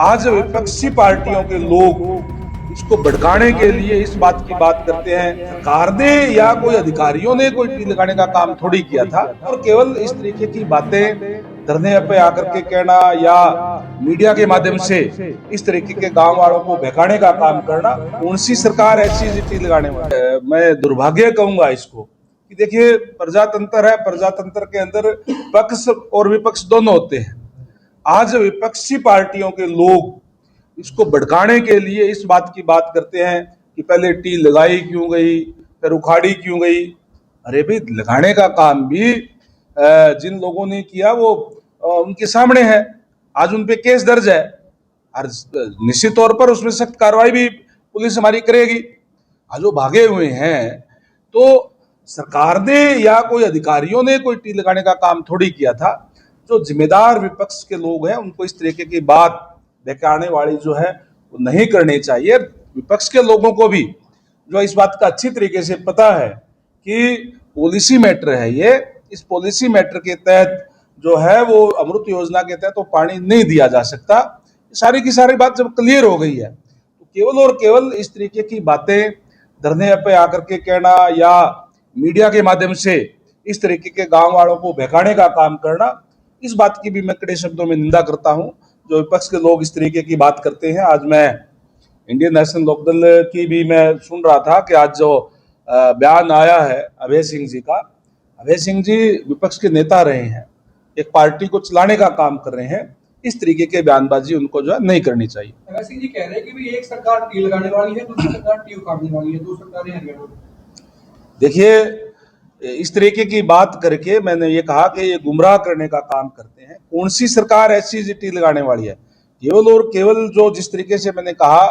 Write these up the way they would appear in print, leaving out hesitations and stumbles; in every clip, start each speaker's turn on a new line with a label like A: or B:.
A: आज विपक्षी पार्टियों के लोग इसको भड़काने के लिए इस बात की बात करते हैं सरकार ने या कोई अधिकारियों ने कोई टी लगाने का काम थोड़ी किया था, और केवल इस तरीके की बातें धरने पे आकर के कहना या मीडिया के माध्यम से इस तरीके के गांव वालों को बहकाने का काम करना, कौन सी सरकार ऐसी टी लगाने वाली। मैं दुर्भाग्य कहूंगा इसको कि देखिए, प्रजातंत्र है, प्रजातंत्र के अंदर पक्ष और विपक्ष दोनों होते हैं। आज विपक्षी पार्टियों के लोग इसको भड़काने के लिए इस बात की बात करते हैं कि पहले टी लगाई क्यों गई, फिर उखाड़ी क्यों गई। अरे भाई, लगाने का काम भी जिन लोगों ने किया वो उनके सामने है। आज उन पे केस दर्ज है और निश्चित तौर पर उसमें सख्त कार्रवाई भी पुलिस हमारी करेगी। आज वो भागे हुए हैं तो सरकार ने या कोई अधिकारियों ने कोई टी लगाने का काम थोड़ी किया था। जो जिम्मेदार विपक्ष के लोग हैं उनको इस तरीके की बात बहकाने वाली जो है वो नहीं करनी चाहिए। विपक्ष के लोगों को भी जो इस बात का अच्छी तरीके से पता है कि पॉलिसी मैटर है ये, इस पॉलिसी मैटर के तहत जो है वो अमृत योजना के तहत तो पानी नहीं दिया जा सकता। सारी की सारी बात जब क्लियर हो गई है तो केवल और केवल इस तरीके की बातें धरने पे आकर के कहना या मीडिया के माध्यम से इस तरीके के गांव वालों को बहकाने का काम करना, इस बात की भी मैं कड़े शब्दों में निंदा करता हूं। जो विपक्ष के लोग इस तरीके की बात करते हैं। आज मैं इंडियन नेशनल लोकदल की भी मैं सुन रहा था कि आज जो बयान आया है अभय सिंह जी का, अभय सिंह जी विपक्ष के नेता रहे हैं, एक पार्टी को चलाने का काम कर रहे हैं। इस तरीके के बयानबाजी उनको जो है नहीं करनी चाहिए।
B: अभय सिंह जी कह रहे हैं कि भी एक सरकार टी लगाने वाली है, दूसरी सरकार टी उखाड़ने वाली है, दो सरकारें हरियाणा में।
A: देखिए, इस तरीके की बात करके मैंने ये कहा कि ये गुमराह करने का काम करते हैं। कौन सी सरकार ऐसी टी लगाने वाली है? केवल और केवल जो जिस तरीके से मैंने कहा,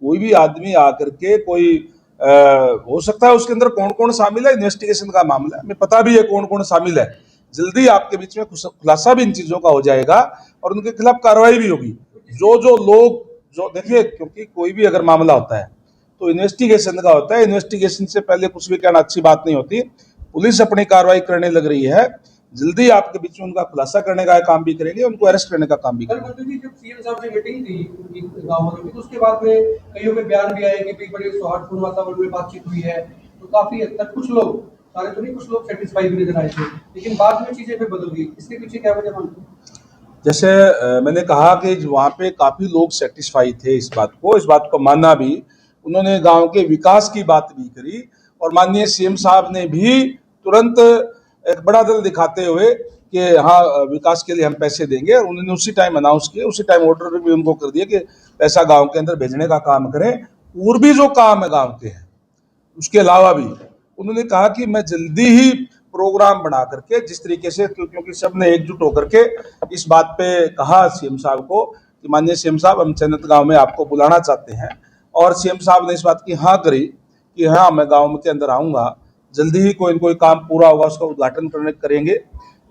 A: कोई भी आदमी आकर के कोई हो सकता है उसके अंदर कौन कौन शामिल है, इन्वेस्टिगेशन का मामला है, हमें पता भी है कौन कौन शामिल है। जल्दी आपके बीच में खुलासा भी इन चीजों का हो जाएगा और उनके खिलाफ कार्रवाई भी होगी। जो जो लोग जो देखिए, क्योंकि कोई भी अगर मामला होता है तो इन्वेस्टिगेशन का होता है। इन्वेस्टिगेशन से पहले कुछ भी कहना अच्छी बात नहीं होती। पुलिस अपनी कार्रवाई करने लग रही है, जल्दी आपके बीच में उनका खुलासा करने का काम भी करेंगे, उनको अरेस्ट करने का काम भी करेंगे।
B: जब सीएम साहब से मीटिंग थी उनकी गाँव वालों की, तो उसके बाद में कईयों के बयान भी आए कि बड़े सौहार्दपूर्ण वातावरण में बातचीत हुई है, तो काफी हद तक कुछ लोग, सारे तो नहीं, कुछ लोग सेटिस्फाई भी नजर आए थे, लेकिन बाद में चीजें फिर बदल गई। इसके पीछे क्या वजह मानते हैं?
A: जैसे मैंने कहा कि वहां पे काफी लोग सेटिस्फाई थे इस बात को माना भी। उन्होंने गांव के विकास की बात भी करी और माननीय सीएम साहब ने भी तुरंत एक बड़ा दिल दिखाते हुए कि हाँ, विकास के लिए हम पैसे देंगे, और उन्होंने उसी टाइम अनाउंस किया, उसी टाइम ऑर्डर भी उनको कर दिया कि पैसा गांव के अंदर भेजने का काम करें। और भी जो काम है गांव के हैं उसके अलावा भी उन्होंने कहा कि मैं जल्दी ही प्रोग्राम बना करके, जिस तरीके से क्योंकि सबने एकजुट होकर के इस बात पे कहा सीएम साहब को कि माननीय सीएम साहब, हम चन्नत गांव में आपको बुलाना चाहते हैं, और सीएम साहब ने इस बात की हाँ करी कि हाँ, मैं गांव के अंदर आऊंगा, जल्दी ही कोई न कोई काम पूरा होगा, उसका उद्घाटन करेंगे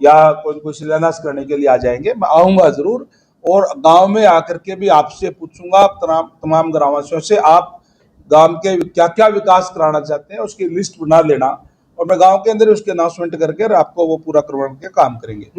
A: या कोई न कोई शिलान्यास करने के लिए आ जाएंगे। मैं आऊंगा जरूर और गांव में आकर के भी आपसे पूछूंगा, तमाम ग्रामवासियों से, आप गांव के क्या क्या विकास कराना चाहते हैं उसकी लिस्ट बना लेना, और मैं गांव के अंदर उसके अनाउंसमेंट करके आपको वो पूरा करवाने के काम करेंगे।